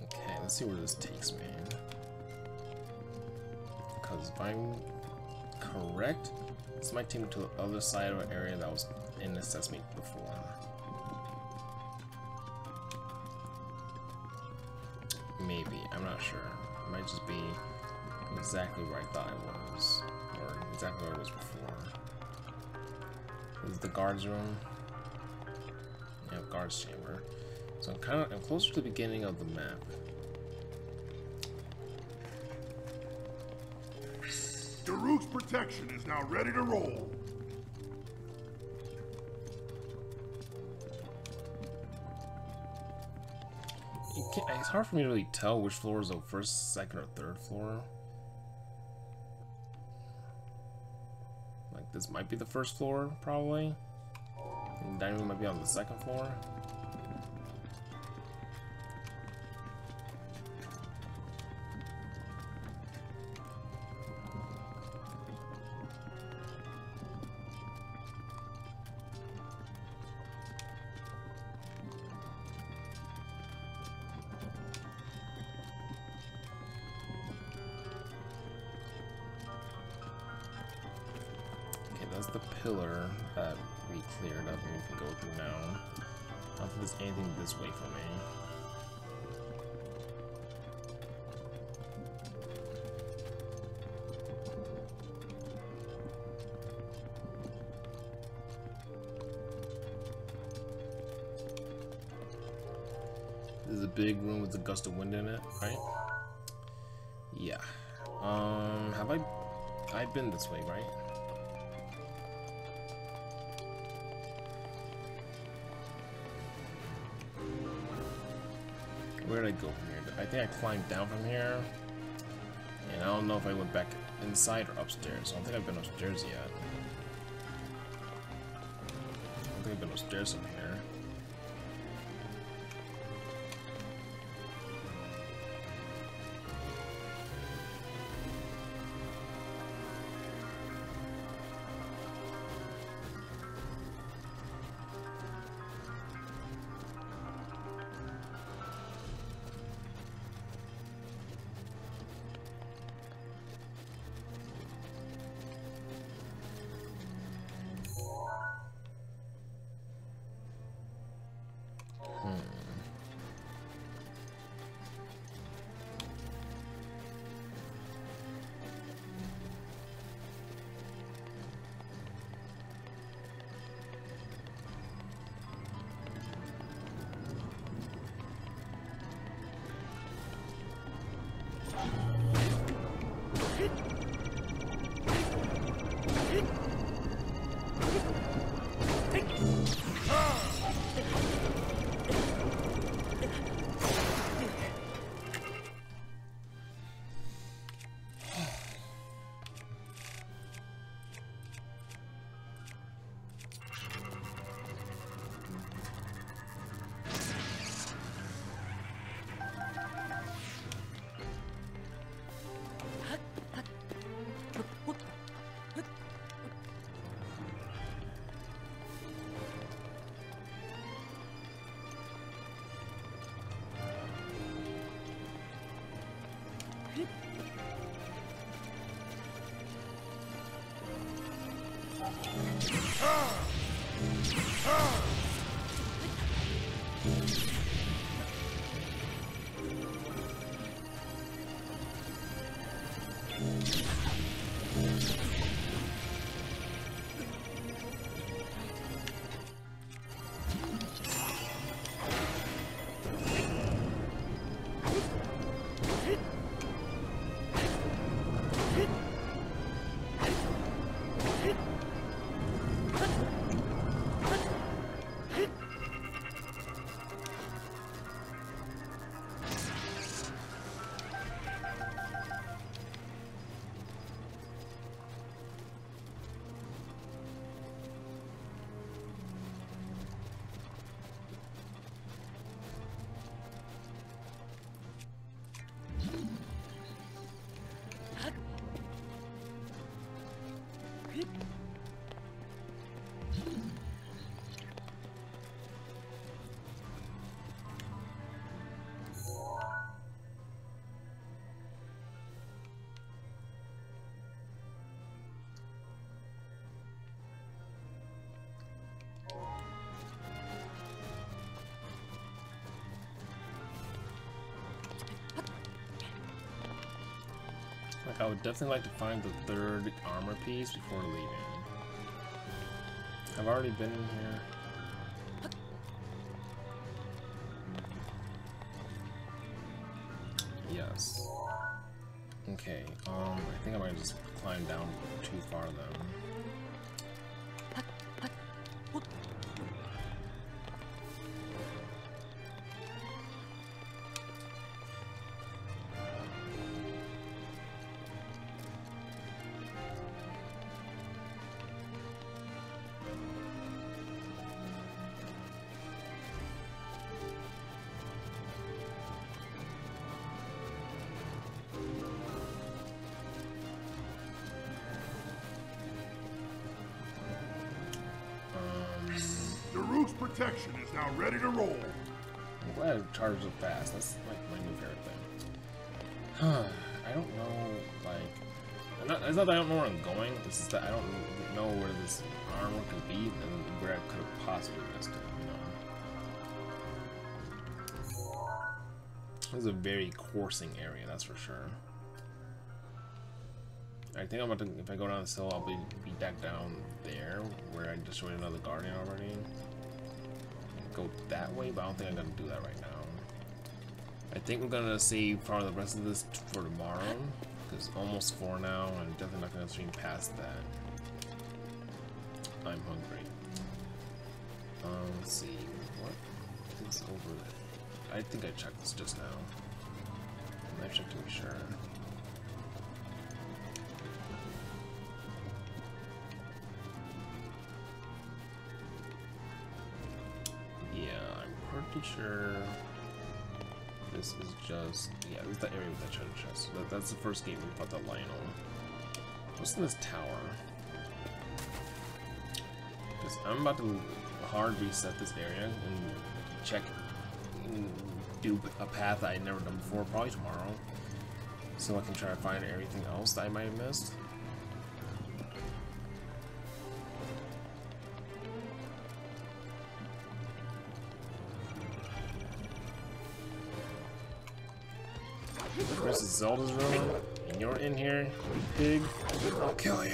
Okay, let's see where this takes me. Because if I'm correct, this might take me to the other side of an area that was in the Sesame before. Maybe, I'm not sure. It might just be exactly where I thought I was, or exactly where I was before. This is the guards room. Yeah, guards chamber. So I'm closer to the beginning of the map. Daruk's protection is now ready to roll. It's hard for me to really tell which floor is the first, second, or third floor. Like, this might be the first floor, probably. And the dining room might be on the second floor. That's the pillar that we cleared up and we can go through now. I don't think there's anything this way for me. This is a big room with a gust of wind in it, right? Yeah. Have I've been this way, right? Where did I go from here? I think I climbed down from here. And I don't know if I went back inside or upstairs. I don't think I've been upstairs yet. I don't think I've been upstairs from here. Like, I would definitely like to find the third armor piece before leaving. I've already been in here. Yes. Okay, I think I might just climb down too far then. Protection is now ready to roll. I'm glad it charges up fast. That's like my new favorite thing. I don't know, like, it's not that I don't know where I'm going. It's just that I don't know where this armor could be and where I could have possibly missed it. You know, this is a very coursing area, that's for sure. I think I'm about to, if I go down this hill, I'll be back down there where I destroyed another guardian already. Go that way, but I don't think I'm gonna do that right now. I think we're gonna save probably the rest of this for tomorrow, because it's almost 4 now, and I'm definitely not gonna stream past that. I'm hungry. Let's see, what is over there? I think I checked this just now. I checked to be sure. Pretty sure this is just, yeah, this is the area with that treasure chest. That's the first gate we fought the Lionel. What's in this tower? Because I'm about to hard reset this area and check and do a path that I've never done before, probably tomorrow, so I can try to find everything else that I might have missed. This is Zelda's room, and you're in here, you pig. I'll kill you.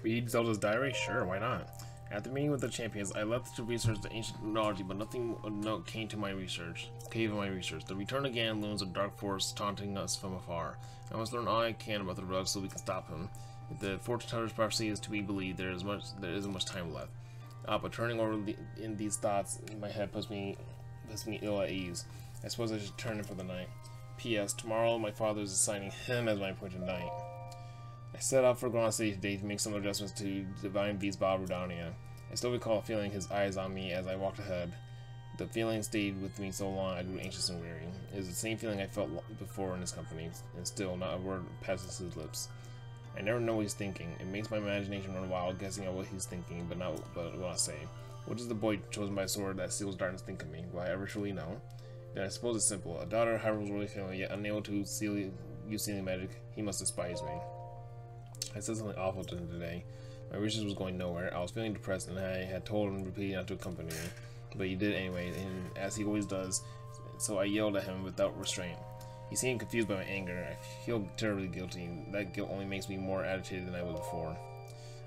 Read Zelda's diary? Sure, why not? After meeting with the champions, I left to research the ancient technology, but nothing came to my research. The return of Ganon looms a dark force taunting us from afar. I must learn all I can about the rug so we can stop him. If the fortune teller's prophecy is to be believed, there isn't much time left. But turning over in these thoughts in my head puts me ill at ease. I suppose I should turn in for the night. P.S. Tomorrow, my father is assigning him as my appointed knight. I set out for Grand City today to make some adjustments to Divine V's Bob Rudania. I still recall feeling his eyes on me as I walked ahead. The feeling stayed with me so long I grew anxious and weary. It was the same feeling I felt before in his company, and still not a word passes his lips. I never know what he's thinking. It makes my imagination run wild, guessing at what he's thinking, but what I say. What does the boy chosen by sword that seals darkness think of me? Will I ever truly know? Then I suppose it's simple. A daughter of Hyrule's royal family, yet unable to use sealing magic, he must despise me. I said something awful to him today. My research was going nowhere. I was feeling depressed, and I had told him repeatedly not to accompany me. But he did anyway, and as he always does, so I yelled at him without restraint. He seemed confused by my anger. I feel terribly guilty. That guilt only makes me more agitated than I was before.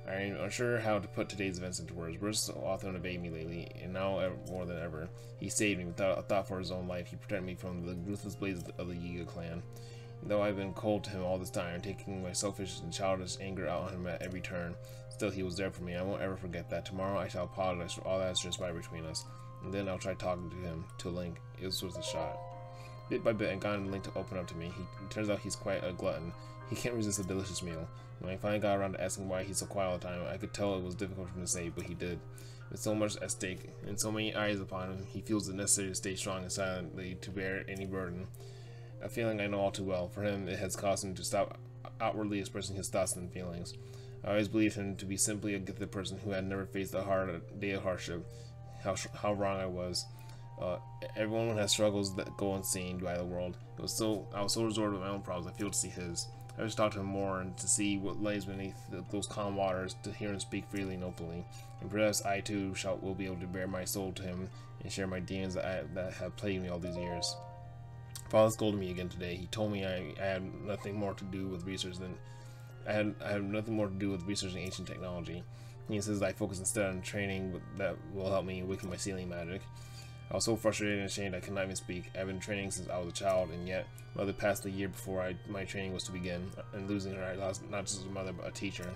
I am unsure how to put today's events into words. Bruce has often evaded me lately, and now more than ever. He saved me without a thought for his own life. He protected me from the ruthless blades of the Yiga clan. Though I've been cold to him all this time, taking my selfish and childish anger out on him at every turn, still he was there for me. I won't ever forget that. Tomorrow I shall apologize for all that has transpired between us, and then I'll try talking to him, to Link. It was worth a shot. Bit by bit, I got Link to open up to me. It turns out he's quite a glutton. He can't resist a delicious meal. When I finally got around to asking why he's so quiet all the time, I could tell it was difficult for him to say, but he did. With so much at stake, and so many eyes upon him, he feels it necessary to stay strong and silently to bear any burden. A feeling I know all too well. For him, it has caused him to stop outwardly expressing his thoughts and feelings. I always believed him to be simply a gifted person who had never faced a hard day of hardship. How wrong I was. Everyone has struggles that go unseen by the world. I was so absorbed with my own problems, I failed to see his. I wish to talk to him more and to see what lays beneath those calm waters, to hear him speak freely and openly. And perhaps I too will be able to bear my soul to him and share my demons that have plagued me all these years. Father scolded me again today. He told me I had nothing more to do with research than I had nothing more to do with researching ancient technology. He says I focus instead on training that will help me awaken my sealing magic. I was so frustrated and ashamed I could not even speak. I've been training since I was a child, and yet Mother passed the year before my training was to begin, and losing her I lost not just a mother but a teacher.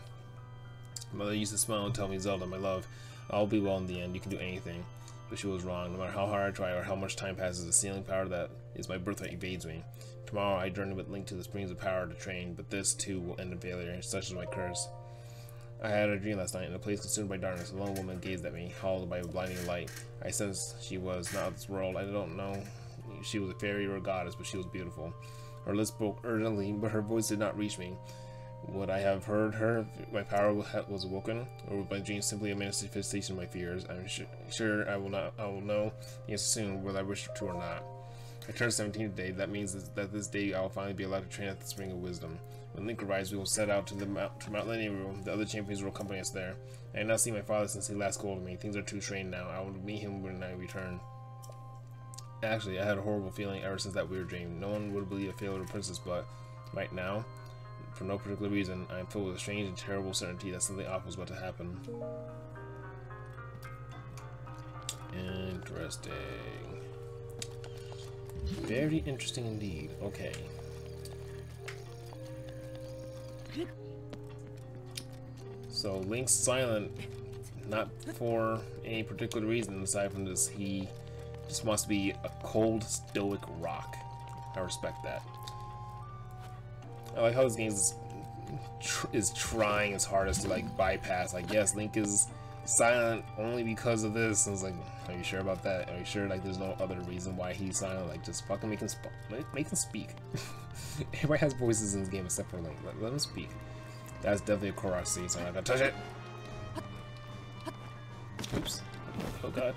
Mother used to smile and tell me, Zelda, my love, all will be well in the end. You can do anything. But she was wrong. No matter how hard I try or how much time passes, the sealing power that is my birthright evades me. Tomorrow I journey with Link to the springs of power to train, but this too will end in failure, such is my curse. I had a dream last night. In a place consumed by darkness, a lone woman gazed at me, hollowed by a blinding light. I sensed she was not of this world. I don't know if she was a fairy or a goddess, but she was beautiful. Her lips spoke urgently, but her voice did not reach me. Would I have heard her if my power was awoken, or was my dream simply a manifestation of my fears? I'm sure I will know the answer soon, whether I wish to or not. I turned 17 today. That means that this day I will finally be allowed to train at the Spring of Wisdom. When Link arrives, we will set out to Mount Linear. The other champions will accompany us there. I have not seen my father since he last scolded me. Things are too strained now. I will meet him when I return. Actually, I had a horrible feeling ever since that weird dream. No one would believe a failed princess, but right now, for no particular reason, I am filled with a strange and terrible certainty that something awful is about to happen. Interesting. Very interesting indeed. Okay. So Link's silent, not for any particular reason aside from this. He just wants to be a cold, stoic rock. I respect that. I like how this game is trying its hardest to like bypass. Like, yes, Link is silent only because of this. I was like, are you sure about that? Are you sure like there's no other reason why he's silent? Like, just fucking make him speak. Everybody has voices in this game except for Link. Let him speak. That's definitely a Korok seed, so I'm not gonna touch it. Oops. Oh god.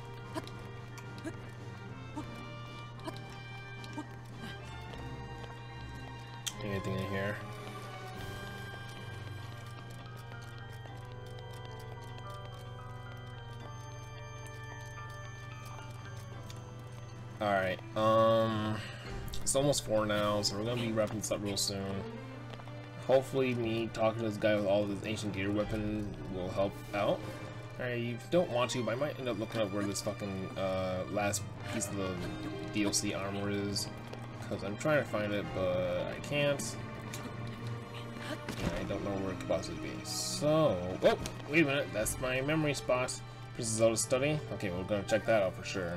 Anything in here? Alright, it's almost 4 now, so we're gonna be wrapping this up real soon. Hopefully me talking to this guy with all of his ancient gear weapon will help out. Alright, you don't want to, but I might end up looking up where this fucking last piece of the DLC armor is. Because I'm trying to find it, but I can't. And I don't know where it could possibly be. So, oh, wait a minute, that's my memory spot. Princess Zelda study? Okay, we're gonna check that out for sure.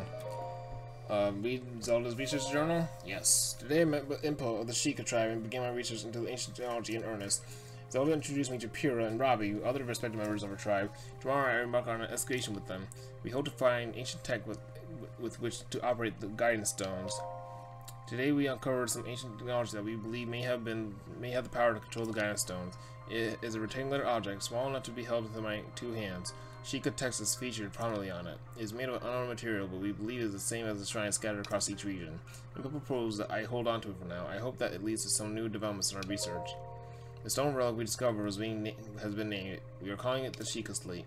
Read Zelda's research journal? Yes. Today I met with Impo of the Sheikah tribe and began my research into the ancient technology in earnest. Zelda introduced me to Pyrrha and Robbie, other respected members of her tribe. Tomorrow I embark on an excavation with them. We hope to find ancient tech with which to operate the guidance stones. Today we uncovered some ancient technology that we believe may have the power to control the guidance stones. It is a rectangular object, small enough to be held with my two hands. Sheikah text is featured prominently on it. It is made of unknown material, but we believe it is the same as the shrine scattered across each region. And we propose that I hold on to it for now. I hope that it leads to some new developments in our research. The stone relic we discovered has been named. We are calling it the Sheikah Slate.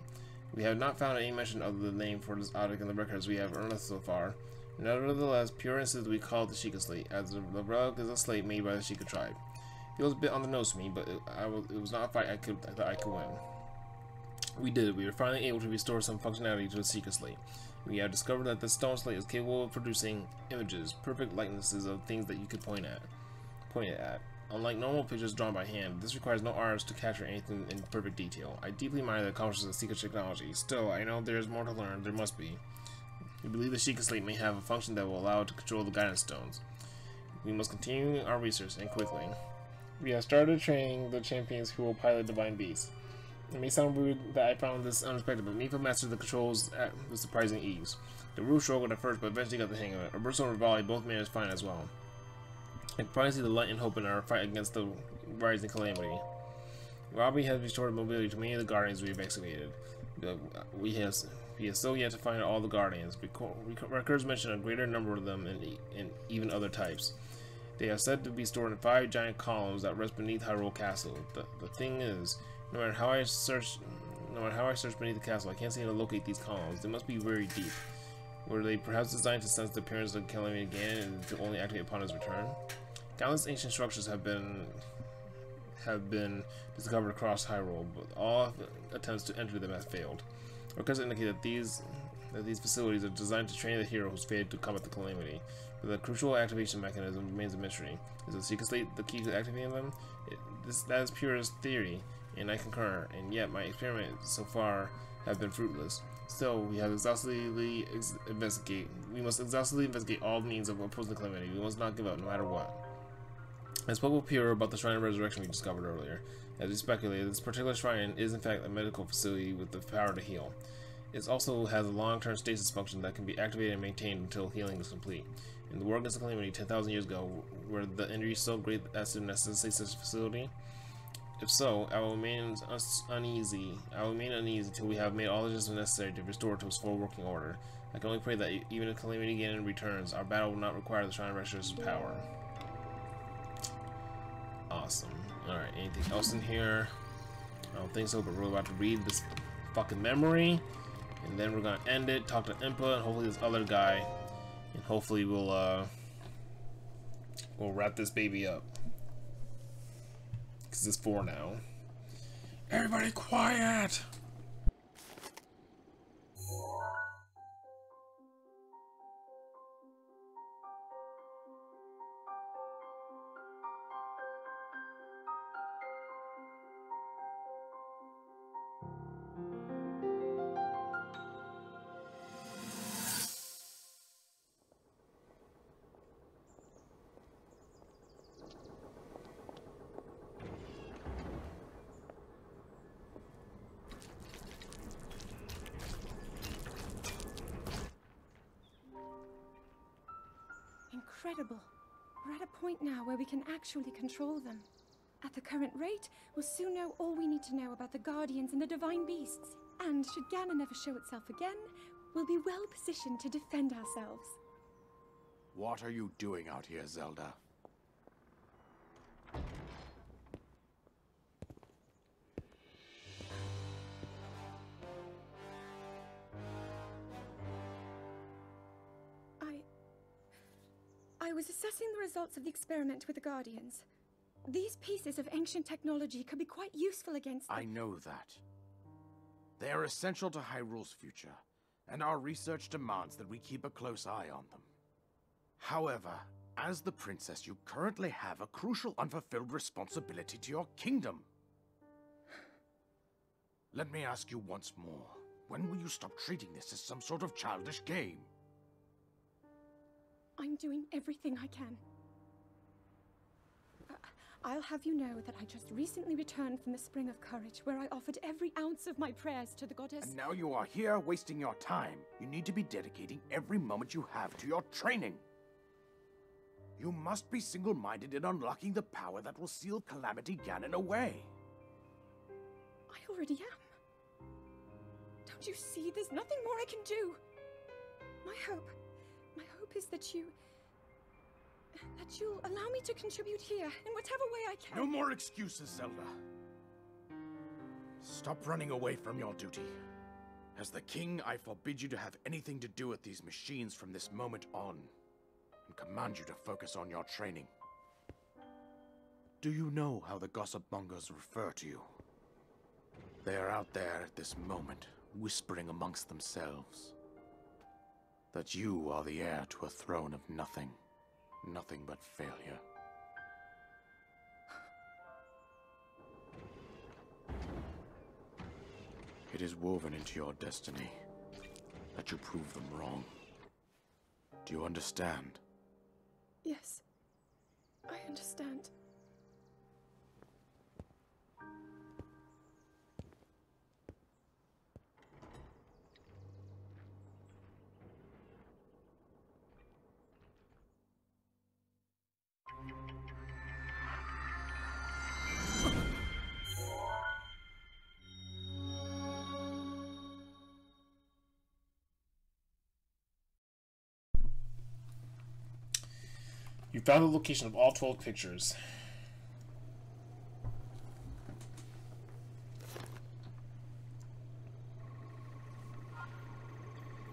We have not found any mention of the name for this object in the records we have unearthed so far. Nevertheless, Pyrrha insists we call it the Sheikah Slate, as the relic is a slate made by the Sheikah tribe. Feels a bit on the nose to me, but it was not a fight I thought I could win. We did it. We were finally able to restore some functionality to the Sheikah Slate. We have discovered that the stone slate is capable of producing images, perfect likenesses of things that you could point it at. Unlike normal pictures drawn by hand, this requires no artist to capture anything in perfect detail. I deeply admire the accomplishments of Sheikah technology. Still, I know there is more to learn. There must be. We believe the Sheikah Slate may have a function that will allow it to control the guidance stones. We must continue our research, and quickly. We have started training the champions who will pilot divine beasts. It may sound weird that I found this unexpected, but Mipha mastered the controls with surprising ease. The Rue struggled at first, but eventually got the hang of it. Roberto and Rivali both managed fine as well. I can finally see the light and hope in our fight against the rising calamity. Robbie has restored mobility to many of the guardians we have excavated. He has still yet to find all the guardians. Records mention a greater number of them and even other types. They are said to be stored in 5 giant columns that rest beneath Hyrule Castle. The thing is, no matter how I search beneath the castle, I can't seem to locate these columns. They must be very deep. Were they perhaps designed to sense the appearance of calamity again and to only activate upon his return? Countless ancient structures have been discovered across Hyrule, but all attempts to enter them have failed. Records indicate that these facilities are designed to train the hero who's fated to combat the calamity, but the crucial activation mechanism remains a mystery. Is the Sheikah Slate the key to activating them? That is Pyrrha's theory, and I concur, and yet my experiments so far have been fruitless. Still, we must exhaustively investigate all means of opposing the calamity. We must not give up, no matter what. I spoke with Pyrrha about the Shrine of Resurrection we discovered earlier. As we speculated, this particular shrine is in fact a medical facility with the power to heal. It also has a long-term stasis function that can be activated and maintained until healing is complete. In the war against the calamity 10,000 years ago, were the injuries so great as to necessitate such a facility? If so, I will remain uneasy until we have made all the adjustments necessary to restore it to its full working order. I can only pray that even if calamity again returns, our battle will not require the Shrine of Restoration's power. Awesome. Alright, anything else in here? I don't think so, but we're about to read this fucking memory. And then we're gonna end it, talk to Impa, and hopefully this other guy. And hopefully we'll wrap this baby up. Because it's 4 now. Everybody quiet! Incredible. We're at a point now where we can actually control them. At the current rate, we'll soon know all we need to know about the Guardians and the Divine Beasts. And should Ganon never show itself again, we'll be well positioned to defend ourselves. What are you doing out here, Zelda? I was assessing the results of the experiment with the Guardians. These pieces of ancient technology could be quite useful against I know that. They are essential to Hyrule's future, and our research demands that we keep a close eye on them. However, as the princess, you currently have a crucial unfulfilled responsibility to your kingdom. Let me ask you once more, when will you stop treating this as some sort of childish game? I'm doing everything I can. I'll have you know that I just recently returned from the Spring of Courage, where I offered every ounce of my prayers to the goddess. And now you are here wasting your time. You need to be dedicating every moment you have to your training. You must be single-minded in unlocking the power that will seal Calamity Ganon away. I already am. Don't you see? There's nothing more I can do. My hope is that you'll allow me to contribute here in whatever way I can. No more excuses, Zelda. Stop running away from your duty. As the king, I forbid you to have anything to do with these machines from this moment on, and command you to focus on your training. Do you know how the gossip mongers refer to you? They are out there at this moment, whispering amongst themselves that you are the heir to a throne of nothing. Nothing but failure. It is woven into your destiny that you prove them wrong. Do you understand? Yes, I understand. You found the location of all 12 pictures.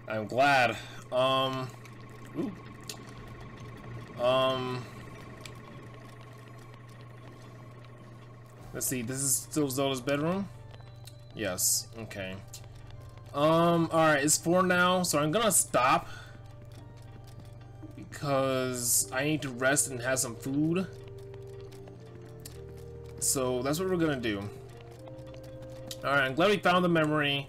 I'm glad. Ooh. Let's see, this is still Zelda's bedroom? Yes, okay. Alright, it's 4 now, so I'm gonna stop. Because I need to rest and have some food. So that's what we're gonna do. Alright, I'm glad we found the memory.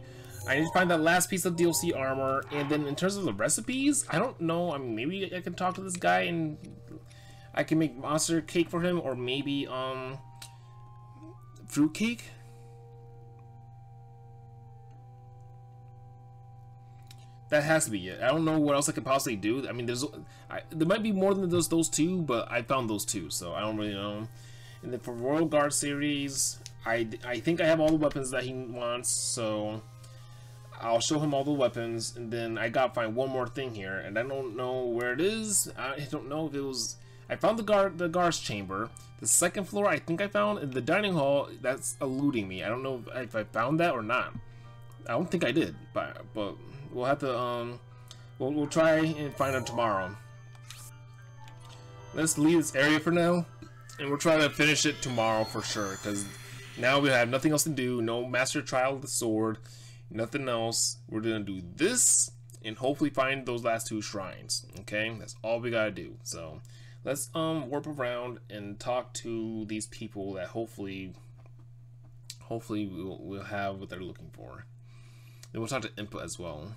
I need to find that last piece of DLC armor, and then in terms of the recipes, I don't know, I mean, maybe I can talk to this guy and I can make monster cake for him, or maybe, fruit cake? That has to be it. I don't know what else I could possibly do. I mean, there might be more than those two, but I found those two, so I don't really know. And then for Royal Guard series, I think I have all the weapons that he wants, so I'll show him all the weapons, and then I gotta find one more thing here, and I don't know where it is. I don't know if it was... I found the guard's chamber. The second floor I think I found, and the dining hall, that's eluding me. I don't know if I found that or not. I don't think I did, but we'll have to, we'll try and find out tomorrow. Let's leave this area for now, and we'll try to finish it tomorrow for sure, because now we have nothing else to do. No Master Trial of the Sword, nothing else. We're gonna do this, and hopefully find those last 2 shrines, okay? That's all we gotta do. So, let's, warp around and talk to these people that hopefully we'll have what they're looking for. Then we'll talk to Impa as well.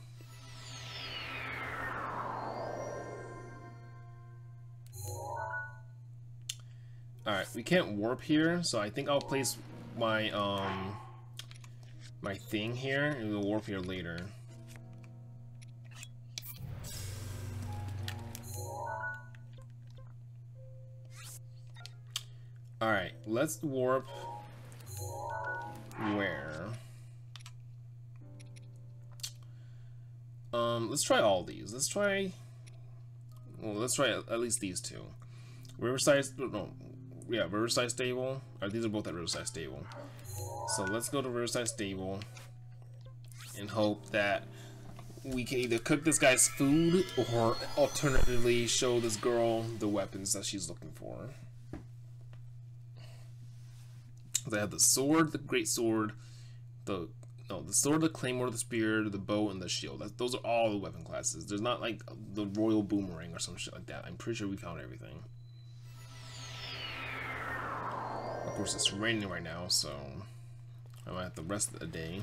Alright, we can't warp here, so I think I'll place my my thing here, and we'll warp here later. Alright, let's warp where? Let's try all these. Let's try at least these 2. Riverside, no, yeah, Riverside Stable. These are both at Riverside Stable. So let's go to Riverside Stable and hope that we can either cook this guy's food or alternatively show this girl the weapons that she's looking for. They have the sword, the great sword, the sword, the claymore, the spear, the bow, and the shield. Those are all the weapon classes. There's not like the royal boomerang or some shit like that. I'm pretty sure we found everything. Of course, it's raining right now, so I might have the rest of the day.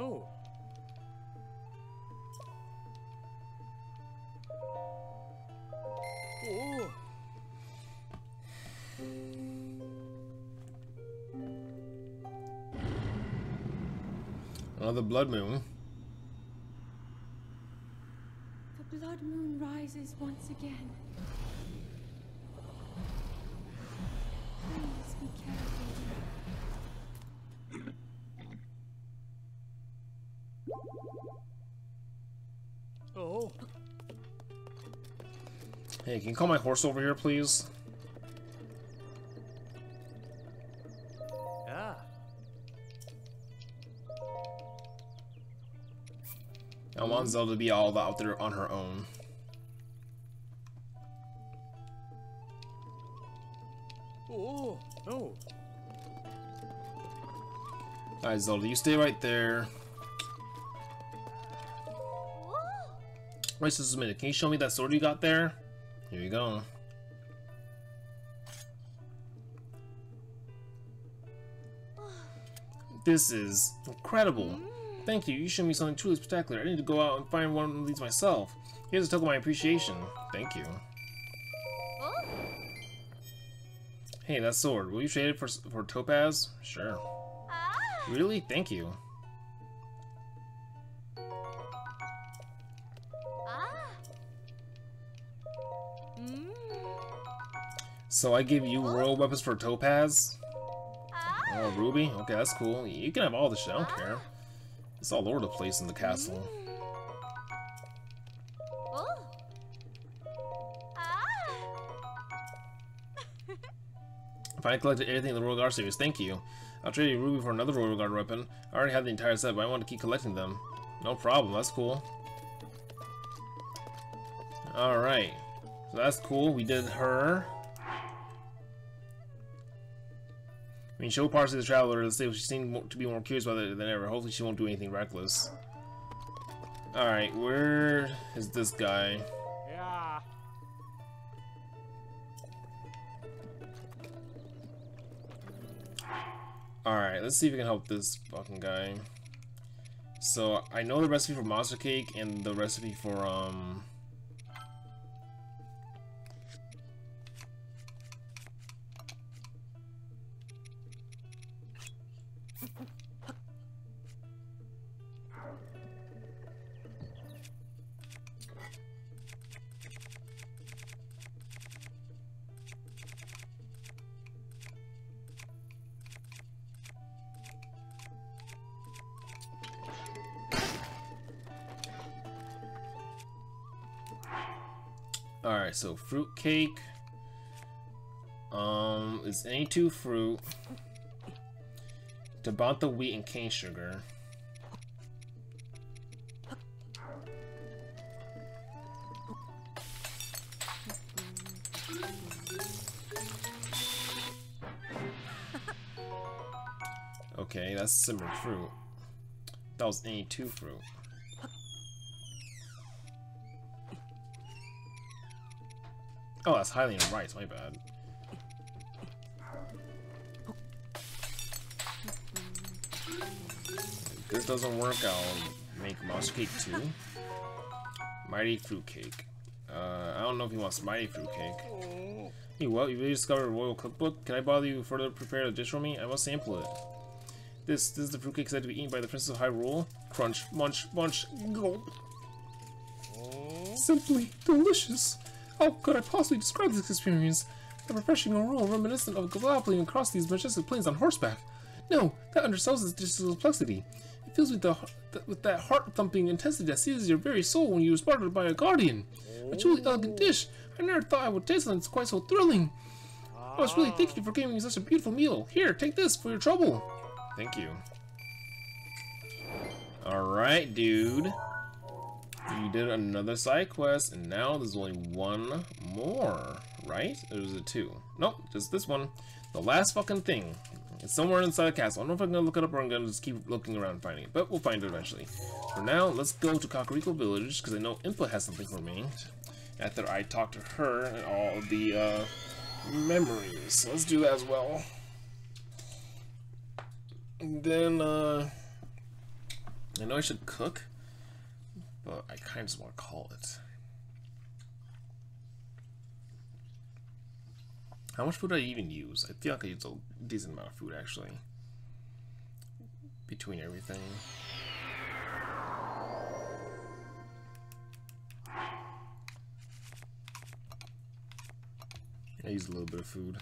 Oh. Oh. Another blood moon. The blood moon rises once again. Please be careful. Oh. Hey, can you call my horse over here, please? Ah. I want Zelda to be all out there on her own. Oh. Oh. Alright, Zelda, you stay right there. Wait just a minute. Can you show me that sword you got there? Here you go. This is incredible. Thank you. You showed me something truly spectacular. I need to go out and find one of these myself. Here's a token of my appreciation. Thank you. Hey, that sword. Will you trade it for topaz? Sure. Really? Thank you. So I give you royal weapons for topaz? Oh, ruby? Okay, that's cool. You can have all the shit, I don't care. It's all over the place in the castle. If I collected everything in the Royal Guard series, thank you. I'll trade you ruby for another Royal Guard weapon. I already have the entire set, but I want to keep collecting them. No problem, that's cool. Alright. So that's cool, we did her. I mean, show Parsley the Traveler to say she seemed to be more curious about it than ever. Hopefully she won't do anything reckless. Alright, where is this guy? Yeah. Alright, let's see if we can help this fucking guy. So, I know the recipe for monster cake and the recipe for, Alright, so fruit cake. It's any two fruit. Tabanta wheat and cane sugar. Okay, that's simmered fruit. That was any two fruit. Oh, that's Hylian rice, my bad. If this doesn't work, I'll make monster cake too. Mighty fruit cake. I don't know if he wants mighty fruit cake. Hey, what? You really discovered a royal cookbook? Can I bother you to further prepare a dish for me? I must sample it. This is the fruit cake said to be eaten by the Princess of Hyrule. Crunch, munch, munch, gulp. Simply delicious. How could I possibly describe this experience? A refreshing aroma reminiscent of galloping across these majestic plains on horseback. No, that undersells this dish's complexity. It fills with that heart-thumping intensity that seizes your very soul when you are spotted by a guardian. A truly elegant dish. I never thought I would taste something quite so thrilling. Oh, it's really thank you for giving me such a beautiful meal. Here, take this for your trouble. Thank you. Alright, dude. You did another side quest, and now there's only one more, right? Or is it two? Nope, just this one. The last fucking thing. It's somewhere inside the castle. I don't know if I'm gonna look it up or I'm gonna just keep looking around and finding it, but we'll find it eventually. For now, let's go to Kakariko Village, because I know Impa has something for me. After I talk to her and all of the memories. Let's do that as well. And then, I know I should cook, but I kind of just want to call it. How much food do I even use? I feel like I use a decent amount of food, actually. Between everything. I use a little bit of food.